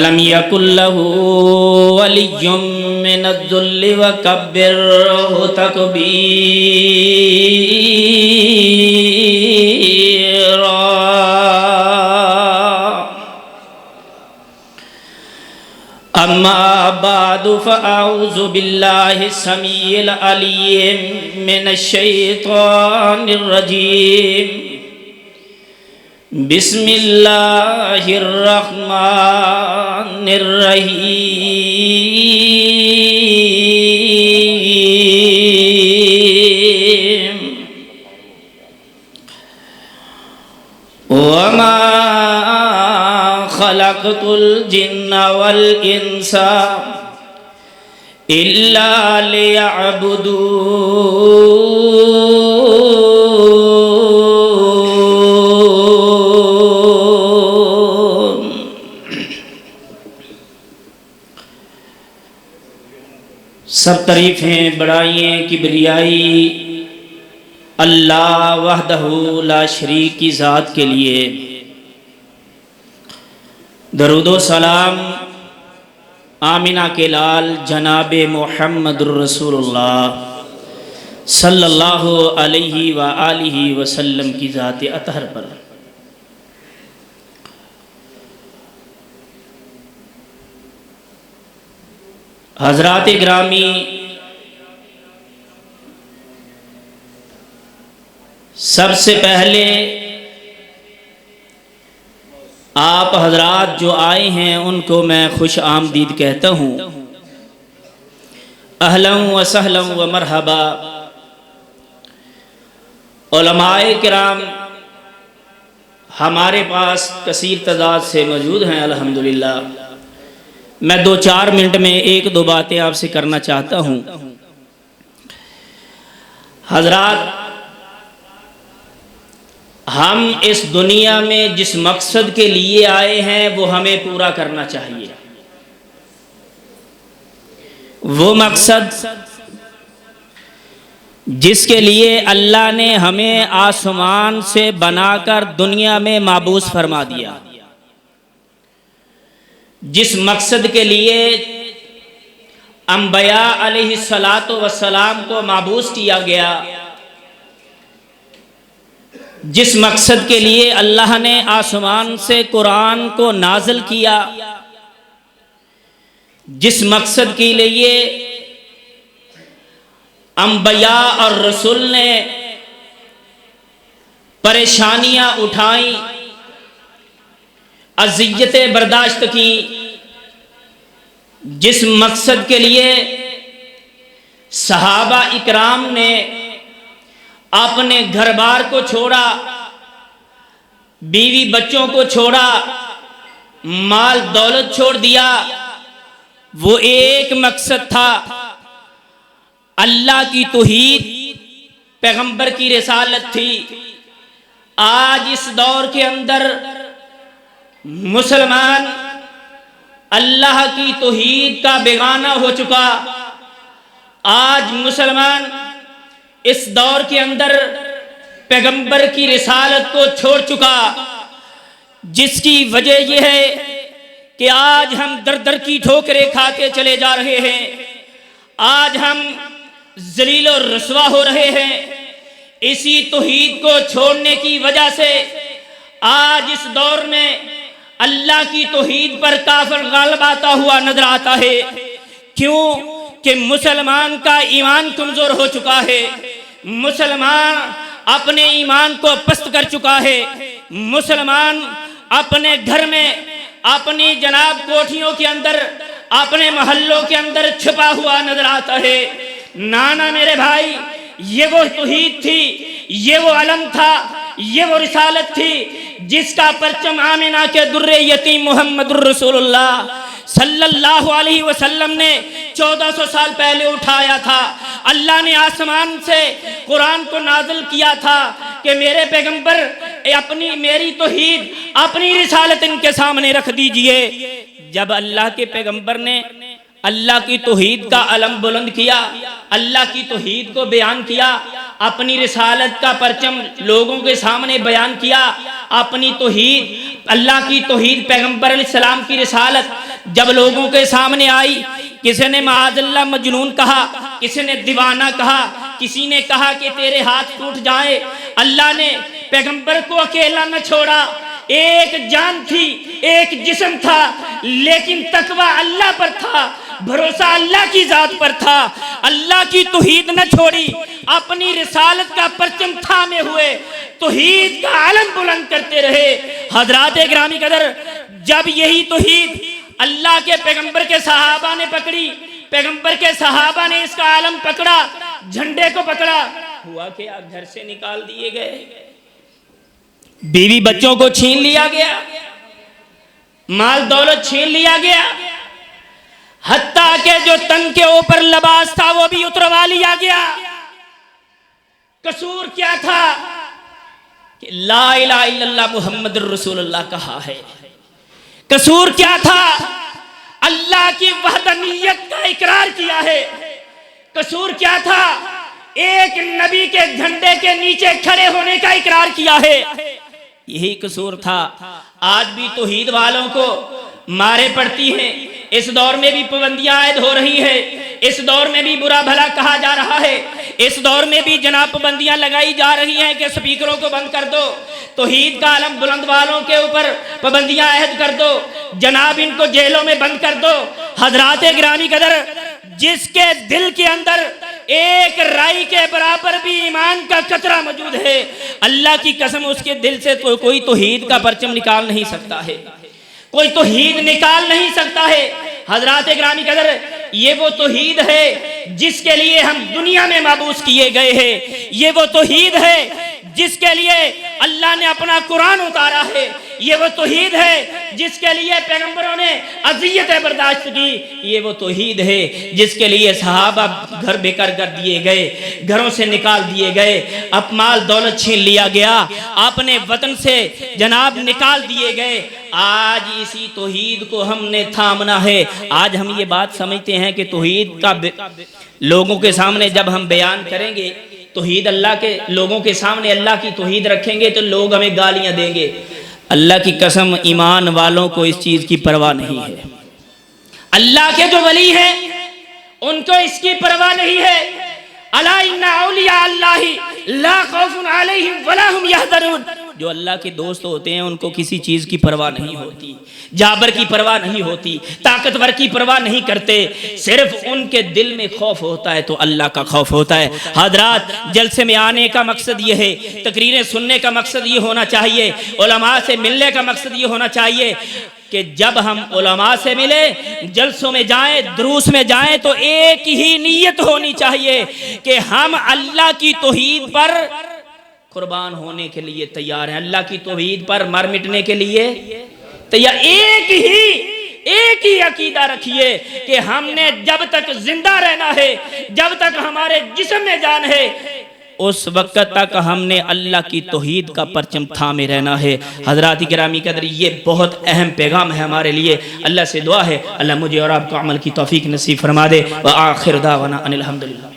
वलम यकुल्लहु वलिय्युम मिनज़्ज़ुल्लि वकब्बिरहु तकबीरा। अम्मा बादु फ़अऊज़ु बिल्लाहि समीइल अलीम मिनश्शैतानिर रजीम। बिस्मिल्लाहिर्रहमानिर्रहीम। वमा खलक़तुल जिन्ना वल इंसा इल्ला लियअबुदून। सब तारीफ़ें बड़ाइयाँ किबरियाई अल्लाह वहदहू ला शरीक की ज़ात के लिए। दरूदो सलाम आमिना के लाल जनाब मुहम्मदुर रसूलुल्लाह सल्लल्लाहु अलैहि व आलिहि वसल्लम की ज़ात अतहर पर। हज़रात ग्रामी, सबसे पहले आप हजरात जो आए हैं उनको मैं खुश आमदीद कहता हूँ। अहलन व सहलन व मरहबा। उलमाए किराम हमारे पास कसीर तादाद से मौजूद हैं अल्हम्दुलिल्लाह। मैं 2-4 मिनट में 1-2 बातें आपसे करना चाहता हूँ। हजरात, हम इस दुनिया में जिस मकसद के लिए आए हैं वो हमें पूरा करना चाहिए। वो मकसद जिसके लिए अल्लाह ने हमें आसमान से बनाकर दुनिया में माबूस फरमा दिया, जिस मकसद के लिए अंबिया अलैहिस्सलातु वस्सलाम को माबूस किया गया, जिस मकसद के लिए अल्लाह ने आसमान से कुरान को नाज़िल किया, जिस मकसद के लिए अंबिया और रसूल ने परेशानियां उठाई, अज़ियतें बर्दाश्त की, जिस मकसद के लिए सहाबा इकराम ने अपने घर बार को छोड़ा, बीवी बच्चों को छोड़ा, माल दौलत छोड़ दिया, वो एक मकसद था, अल्लाह की तौहीद, पैगंबर की रिसालत थी। आज इस दौर के अंदर मुसलमान अल्लाह की तौहीद का बेगाना हो चुका। आज मुसलमान इस दौर के अंदर पैगंबर की रिसालत को छोड़ चुका, जिसकी वजह यह है कि आज हम दर दर की ठोकरें खाते चले जा रहे हैं। आज हम जलील और रसवा हो रहे हैं। इसी तौहीद को छोड़ने की वजह से आज इस दौर में अल्लाह की तौहीद पर काफिर गालिब आता हुआ नजर आता है। क्यों कि मुसलमान का ईमान कमजोर हो चुका है, मुसलमान अपने ईमान को पस्त कर चुका है, मुसलमान अपने घर में, अपनी जनाब कोठियों के अंदर, अपने मोहल्लों के अंदर छुपा हुआ नजर आता है। नाना मेरे भाई, ये वो तौहीद थी, ये वो अलम था, ये वो रिसालत थी जिसका परचम आमिना के दुर्रे यतीम मोहम्मदुर रसूलुल्लाह सल्लल्लाहु अलैहि वसल्लम ने 1400 साल पहले उठाया था। अल्लाह ने आसमान से कुरान को नाज़िल किया था कि मेरे पैगंबर अपनी मेरी तौहीद, अपनी रिसालत इनके सामने रख दीजिए। जब अल्लाह के पैगंबर ने अल्लाह की तौहीद का अलम बुलंद किया, अल्लाह की तौहीद को बयान किया, अपनी रिसालत का परचम लोगों के सामने बयान किया, अपनी तौहीद, अल्लाह की तौहीद, पैगंबर अलैहिस्सलाम की रिसालत जब लोगों के सामने आई, किसी ने माअज़ल्लाह मजनून कहा, किसी ने दीवाना कहा, किसी ने कहा कि तेरे हाथ टूट जाए। अल्लाह ने पैगंबर को अकेला न छोड़ा। एक जान थी, एक जिस्म था, लेकिन तकवा अल्लाह पर था, भरोसा अल्लाह की जात पर था। अल्लाह की तौहीद न छोड़ी, अपनी रिसालत का परचम थामे हुए तौहीद का आलम बुलंद करते रहे। हजरात गिरामी कदर, जब यही तौहीद अल्लाह के पैगंबर के सहाबा ने पकड़ी, पैगंबर के सहाबा ने इसका आलम पकड़ा, झंडे को पकड़ा, हुआ क्या? घर से निकाल दिए गए, बीवी बच्चों को छीन लिया गया, माल दौलत छीन लिया गया, हत्ता के जो तन के ऊपर लिबास था वो भी उतरवा लिया गया। कसूर क्या था कि ला इलाहा इल्लल्लाह मुहम्मदुर रसूलुल्लाह कहा है। कसूर क्या था? अल्लाह की वहदानियत का इकरार किया है। कसूर क्या था? एक नबी के झंडे के नीचे खड़े होने का इकरार किया है। यही कसूर था। आज भी तौहीद वालों को मारे पड़ती हैं। इस दौर में भी पाबंदियां आयद हो रही है, इस दौर में भी बुरा भला कहा जा रहा है, इस दौर में भी जनाब पाबंदियां लगाई जा रही हैं कि स्पीकरों को बंद कर दो, तौहीद का आलम बुलंद वालों के ऊपर पाबंदियां आयद कर दो, जनाब इनको जेलों में बंद कर दो। हजरात गिरामी कदर, जिसके दिल के अंदर एक राई के बराबर भी ईमान का कतरा मौजूद है, अल्लाह की कसम उसके दिल से तो कोई तौहीद का परचम निकाल नहीं सकता है, कोई तौहीद निकाल नहीं सकता है। हजरात गिरामी कदर, ये वो तौहीद है जिसके लिए हम दुनिया में माबूस किए गए हैं। ये वो तौहीद है जिसके लिए अल्लाह ने अपना कुरान उतारा है। ये वो तौहीद है जिसके लिए पैगंबरों ने अज़ियतें बर्दाश्त की। ये वो तौहीद है जिसके लिए सहाबा घर बेकार कर दिए गए, घरों से निकाल दिए गए, अपमाल दौलत छीन लिया गया, अपने वतन से जनाब निकाल दिए गए। आज इसी तौहीद को हमने थामना है। आज हम ये बात समझते हैं कि तौहीद का लोगों के सामने जब हम बयान करेंगे, तौहीद अल्लाह के लोगों के सामने अल्लाह की तौहीद रखेंगे तो लोग हमें गालियां देंगे। अल्लाह की कसम, ईमान वालों को इस चीज की परवाह नहीं है। अल्लाह के जो वली हैं उनको इसकी परवाह नहीं है। अला इन्ना औलिया अल्लाहि ला खौफुन अलैहिम वला हुम यहज़रून। जो अल्लाह के दोस्त होते हैं उनको किसी चीज की परवाह नहीं होती, जाबर की परवाह नहीं होती, ताकतवर की परवाह नहीं करते। सिर्फ उनके दिल में खौफ होता है तो अल्लाह का खौफ होता है। हजरात, जलसे में आने का मकसद ये है, तकरीरें सुनने का मकसद ये होना चाहिए, उलमा से मिलने का मकसद ये होना चाहिए कि जब हम उलमा से मिले, जलसों में जाएं, दुरूस में जाएं, तो एक ही नीयत होनी चाहिए कि हम अल्लाह की तौहीद पर कुर्बान होने के लिए तैयार हैं, अल्लाह की तौहीद पर मर मिटने के लिए तैयार। एक ही अकीदा रखिए कि हमने जब तक जिंदा रहना है, जब तक हमारे जिस्म में जान है, उस वक्त तक हमने अल्लाह की तौहीद का परचम थामे रहना है। हजरात गिरामी कदर, ये बहुत अहम पैगाम है हमारे लिए। अल्लाह से दुआ है अल्लाह मुझे और आपको अमल की तौफीक नसीब फरमा दे। व आखिर दावाना अनिल हम्दुलिल्लाह।